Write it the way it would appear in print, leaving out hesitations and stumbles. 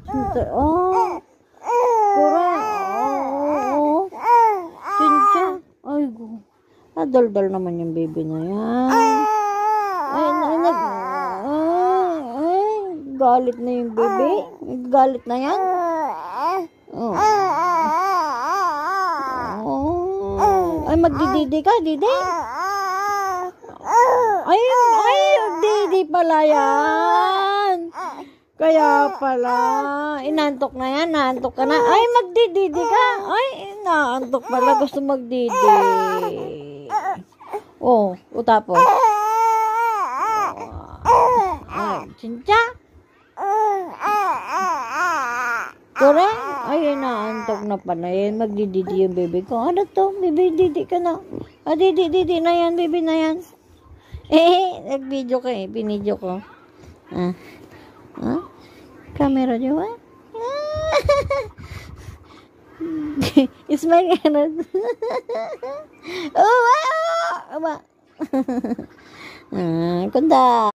Oh. Correct. Oo. Chincha. Ay, dal-dal naman yung baby na yan. Galit na yung baby. Galit na yan. Oh. Ay, magdididi ka, didi? Ay, didi pala yan. Kaya pala. Inantok na yan, naantok ka na. Ay, magdididi ka. Ay, naantok pala. Gusto magdidi. Oh, utapos. Ay, Chincha. Correct? Ay, naantok na pala yan. Magdididi yung baby ko. Ano to? Baby, didi ka na. Didi na yan, baby na yan. Nag-video ka Pinidyo ko. Camera nyo ba? Ismail ka na. Oh, wow! Kunda.